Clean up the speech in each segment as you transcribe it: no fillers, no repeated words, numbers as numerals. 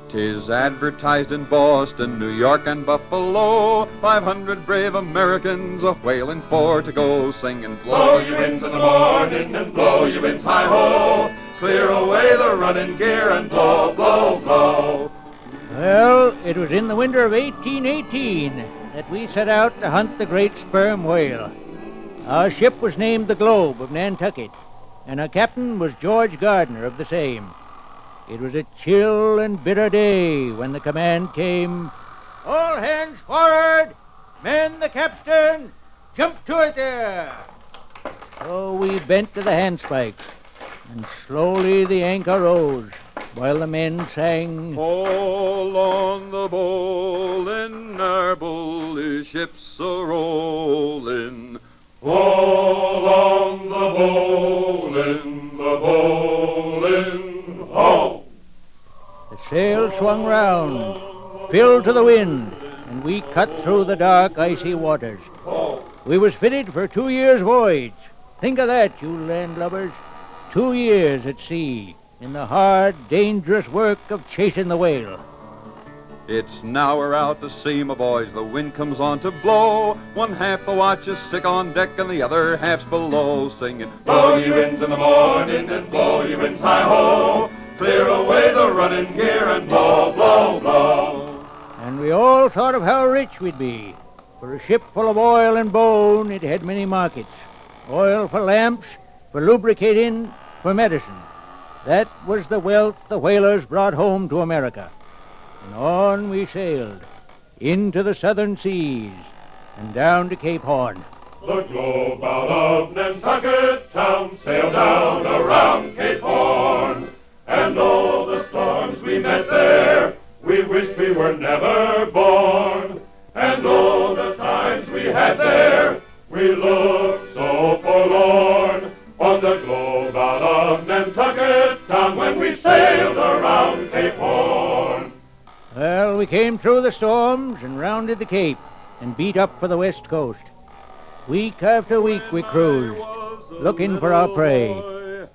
'Tis advertised in Boston, New York, and Buffalo, 500 brave Americans a whaling for to go, singing, blow ye winds in the morning and blow ye winds high-ho, clear away the running gear and blow, blow, blow. Well, it was in the winter of 1818 that we set out to hunt the great sperm whale. Our ship was named the Globe of Nantucket, and our captain was George Gardner of the same. It was a chill and bitter day when the command came, "All hands forward! Man the capstan! Jump to it there!" So we bent to the handspikes, and slowly the anchor rose, while the men sang, All on the bowling, our bully ship's a-rolling. All on the bowling, ho! the sail swung round, filled to the wind, and we cut through the dark, icy waters. We was fitted for a 2 years' voyage. Think of that, you landlubbers. 2 years at sea, in the hard, dangerous work of chasing the whale. It's now we're out to sea, my boys, the wind comes on to blow. One half the watch is sick on deck and the other half's below, singing, blow ye winds in the morning and blow ye winds high-ho, clear away the running gear and blow, blow, blow. And we all thought of how rich we'd be. For a ship full of oil and bone, it had many markets. Oil for lamps, for lubricating, for medicine. That was the wealth the whalers brought home to America. And on we sailed, into the southern seas, and down to Cape Horn. The Globe out of Nantucket town sailed down around Cape Horn, and all the storms we met there, we wished we were never born. And all the times we had there, we looked so forlorn. On the Globe out of Nantucket town when we sailed around Cape Horn. Well, we came through the storms and rounded the Cape and beat up for the west coast. Week after week we cruised, looking for our prey,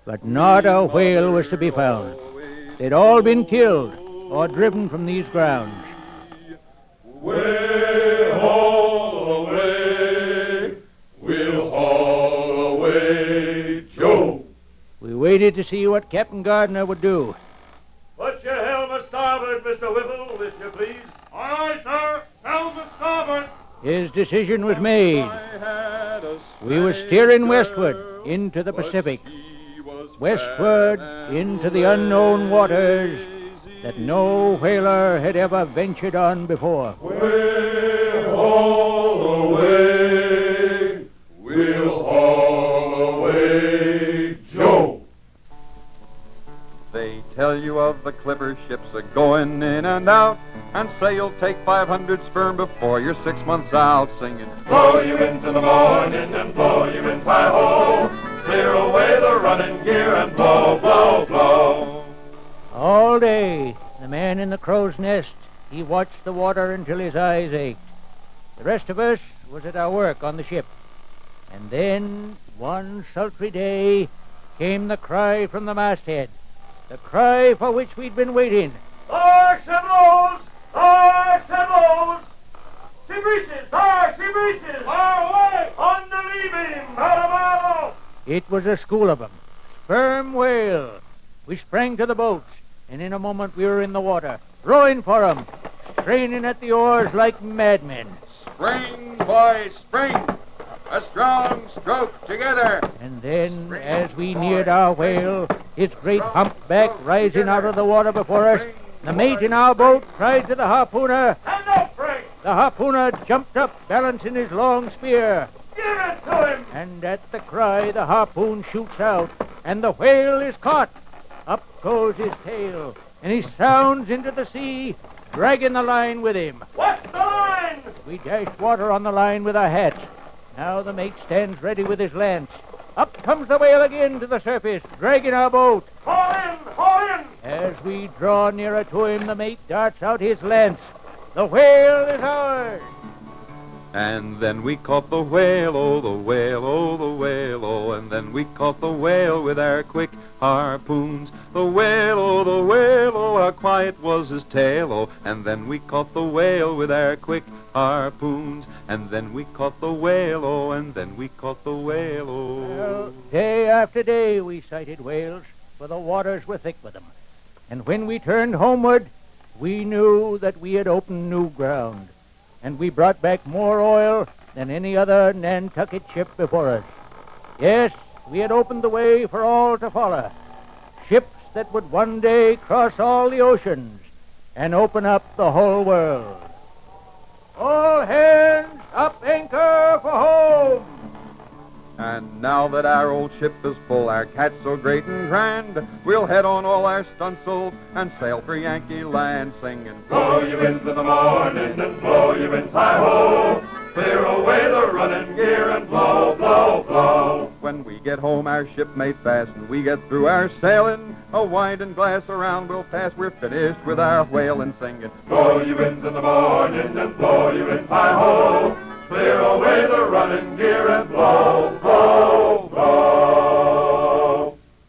but not a whale was to be found. They'd all been killed or driven from these grounds. Way haul away, we'll haul away, Joe. We waited to see what Captain Gardner would do. Put your helm a starboard, Mr. Whipple, if you please. Aye, sir. Helm a starboard. His decision was made. We were steering westward into the Pacific, westward into the unknown waters that no whaler had ever ventured on before. Way haul away, we'll haul away, Joe. They tell you of the clipper ships a-going in and out, and say you'll take 500 sperm before you're 6 months out, singing, Blow you into the morning and blow you into high-ho, clear away the running gear and blow, blow, blow. All day, the man in the crow's nest, he watched the water until his eyes ached. The rest of us was at our work on the ship. And then, one sultry day, came the cry from the masthead, the cry for which we'd been waiting. Our Seminoles! Our Seminoles! She breaches! She breaches! Far away! On the lee beam! Out of off! It was a school of 'em. Sperm whale. We sprang to the boats, and in a moment we were in the water, rowing for 'em, straining at the oars like madmen. spring, boys, spring! A strong stroke together! And then, as we neared our whale, his great humpback rising out of the water before us, the mate in our boat cried to the harpooner. Hand up, Frank! The harpooner jumped up, balancing his long spear. Give it to him! And at the cry, the harpoon shoots out, and the whale is caught. Up goes his tail, and he sounds into the sea, dragging the line with him. What's the line? We dash water on the line with our hats. Now the mate stands ready with his lance. Up comes the whale again to the surface, dragging our boat. Haul in! Haul in! As we draw nearer to him, the mate darts out his lance. The whale is ours. And then we caught the whale, oh the whale, oh the whale, oh. And then we caught the whale with our quick harpoons. The whale, oh the whale, oh, quiet was his tale, oh, and then we caught the whale with our quick harpoons, and then we caught the whale, oh, and then we caught the whale, oh. Well, day after day we sighted whales, for the waters were thick with them. And when we turned homeward, we knew that we had opened new ground, and we brought back more oil than any other Nantucket ship before us. Yes, we had opened the way for all to follow, ships that would one day cross all the oceans and open up the whole world. All hands up anchor for home! And now that our old ship is full, our cat's so great and grand, we'll head on all our stunsails and sail for Yankee land, singing, Blow you into the morning and blow you in hi-ho. Clear away the running gear and blow, blow, blow. When we get home, our ship made fast, and we get through our sailing. A winding glass around we'll pass, we're finished with our whaling, singing, Blow you into the morning and blow you in hi-ho.